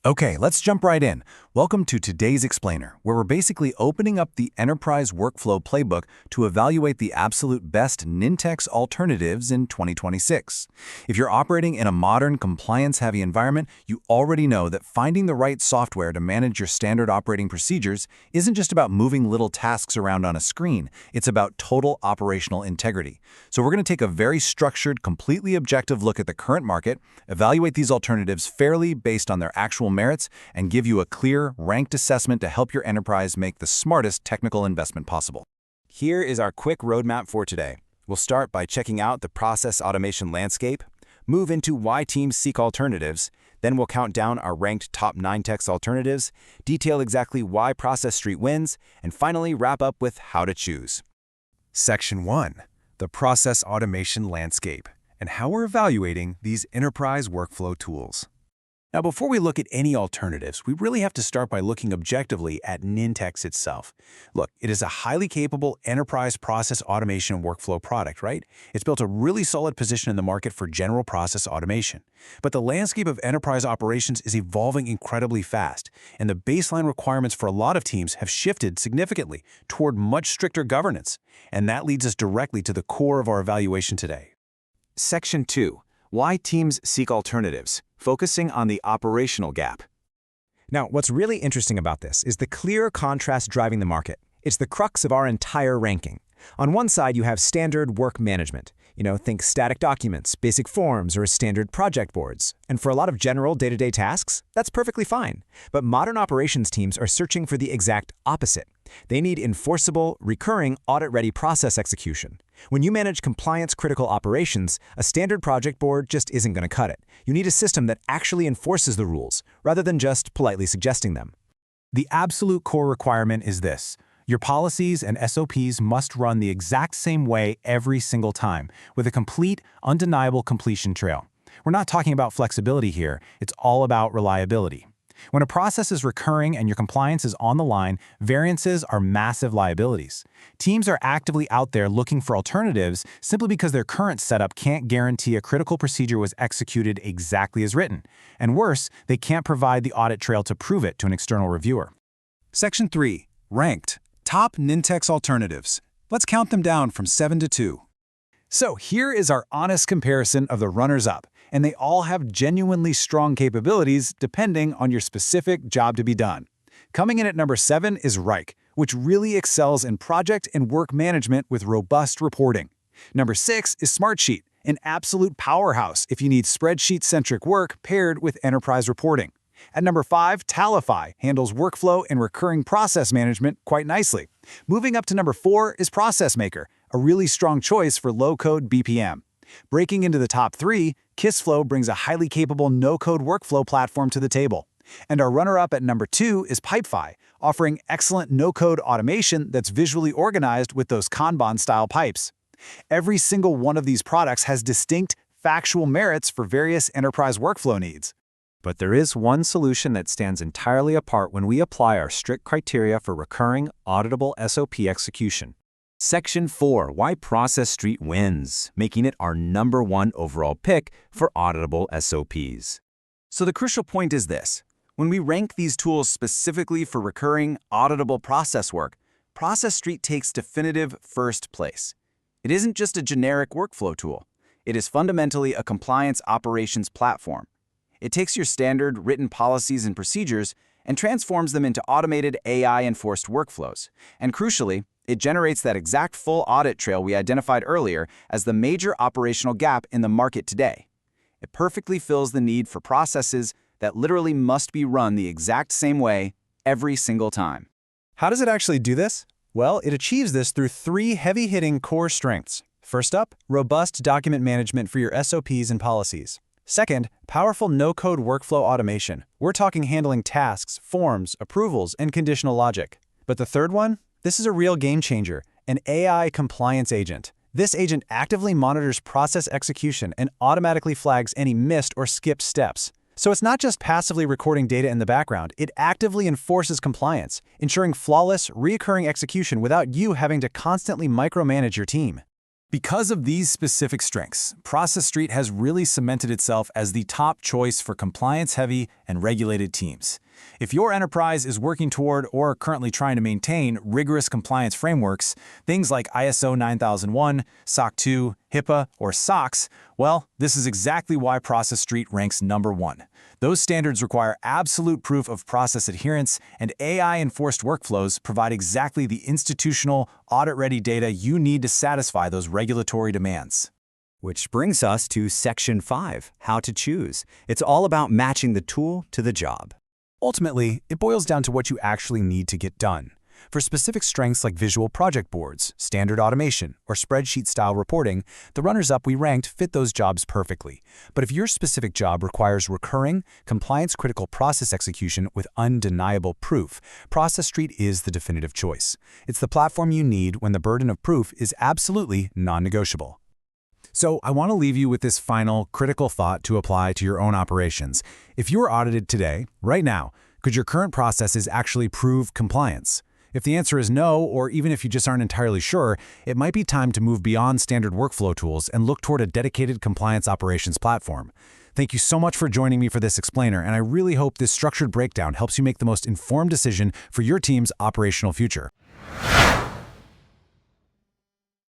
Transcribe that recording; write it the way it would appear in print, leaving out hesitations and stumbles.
Okay, let's jump right in. Welcome to today's explainer, where we're basically opening up the enterprise workflow playbook to evaluate the absolute best Nintex alternatives in 2026. If you're operating in a modern, compliance-heavy environment, you already know that finding the right software to manage your standard operating procedures isn't just about moving little tasks around on a screen, it's about total operational integrity. So we're going to take a very structured, completely objective look at the current market, evaluate these alternatives fairly based on their actual merits, and give you a clear, ranked assessment to help your enterprise make the smartest technical investment possible. Here is our quick roadmap for today. We'll start by checking out the process automation landscape, move into why teams seek alternatives, then we'll count down our ranked top 9 Nintex alternatives, detail exactly why Process Street wins, and finally wrap up with how to choose. Section 1. The process automation landscape, and how we're evaluating these enterprise workflow tools. Now, before we look at any alternatives, we really have to start by looking objectively at Nintex itself. Look, it is a highly capable enterprise process automation workflow product, right? It's built a really solid position in the market for general process automation. But the landscape of enterprise operations is evolving incredibly fast, and the baseline requirements for a lot of teams have shifted significantly toward much stricter governance. And that leads us directly to the core of our evaluation today. Section 2. Why teams seek alternatives, focusing on the operational gap. Now, what's really interesting about this is the clear contrast driving the market. It's the crux of our entire ranking. On one side, you have standard work management. Think static documents, basic forms, or standard project boards. And for a lot of general day-to-day tasks, that's perfectly fine. But modern operations teams are searching for the exact opposite. They need enforceable, recurring, audit-ready process execution. When you manage compliance-critical operations, a standard project board just isn't going to cut it. You need a system that actually enforces the rules, rather than just politely suggesting them. The absolute core requirement is this. Your policies and SOPs must run the exact same way every single time, with a complete, undeniable completion trail. We're not talking about flexibility here, it's all about reliability. When a process is recurring and your compliance is on the line, variances are massive liabilities. Teams are actively out there looking for alternatives simply because their current setup can't guarantee a critical procedure was executed exactly as written. And worse, they can't provide the audit trail to prove it to an external reviewer. Section 3. Ranked. Top Nintex alternatives. Let's count them down from 7 to 2. So here is our honest comparison of the runners-up, and they all have genuinely strong capabilities depending on your specific job to be done. Coming in at number 7 is Reich, which really excels in project and work management with robust reporting. Number 6 is Smartsheet, an absolute powerhouse if you need spreadsheet-centric work paired with enterprise reporting. At number 5, Talify handles workflow and recurring process management quite nicely. Moving up to number 4 is Process Maker, a really strong choice for low-code BPM. Breaking into the top 3, KissFlow brings a highly capable no-code workflow platform to the table. And our runner-up at number 2 is Pipefy, offering excellent no-code automation that's visually organized with those Kanban-style pipes. Every single one of these products has distinct, factual merits for various enterprise workflow needs. But there is one solution that stands entirely apart when we apply our strict criteria for recurring, auditable SOP execution. Section 4. Why Process Street wins, making it our #1 overall pick for auditable SOPs. So the crucial point is this. When we rank these tools specifically for recurring, auditable process work, Process Street takes definitive first place. It isn't just a generic workflow tool. It is fundamentally a compliance operations platform. It takes your standard written policies and procedures and transforms them into automated AI-enforced workflows. And crucially, it generates that exact full audit trail we identified earlier as the major operational gap in the market today. It perfectly fills the need for processes that literally must be run the exact same way every single time. How does it actually do this? Well, it achieves this through 3 heavy-hitting core strengths. First up, robust document management for your SOPs and policies. Second, powerful no-code workflow automation. We're talking handling tasks, forms, approvals, and conditional logic. But the third one? This is a real game changer, an AI compliance agent. This agent actively monitors process execution and automatically flags any missed or skipped steps. So it's not just passively recording data in the background, it actively enforces compliance, ensuring flawless, recurring execution without you having to constantly micromanage your team. Because of these specific strengths, Process Street has really cemented itself as the top choice for compliance-heavy and regulated teams. If your enterprise is working toward or currently trying to maintain rigorous compliance frameworks, things like ISO 9001, SOC 2, HIPAA, or SOX, well, this is exactly why Process Street ranks number 1. Those standards require absolute proof of process adherence, and AI-enforced workflows provide exactly the institutional, audit-ready data you need to satisfy those regulatory demands. Which brings us to Section 5, How to Choose. It's all about matching the tool to the job. Ultimately, it boils down to what you actually need to get done. For specific strengths like visual project boards, standard automation, or spreadsheet-style reporting, the runners-up we ranked fit those jobs perfectly. But if your specific job requires recurring, compliance-critical process execution with undeniable proof, Process Street is the definitive choice. It's the platform you need when the burden of proof is absolutely non-negotiable. So I want to leave you with this final, critical thought to apply to your own operations. If you were audited today, right now, could your current processes actually prove compliance? If the answer is no, or even if you just aren't entirely sure, it might be time to move beyond standard workflow tools and look toward a dedicated compliance operations platform. Thank you so much for joining me for this explainer, and I really hope this structured breakdown helps you make the most informed decision for your team's operational future.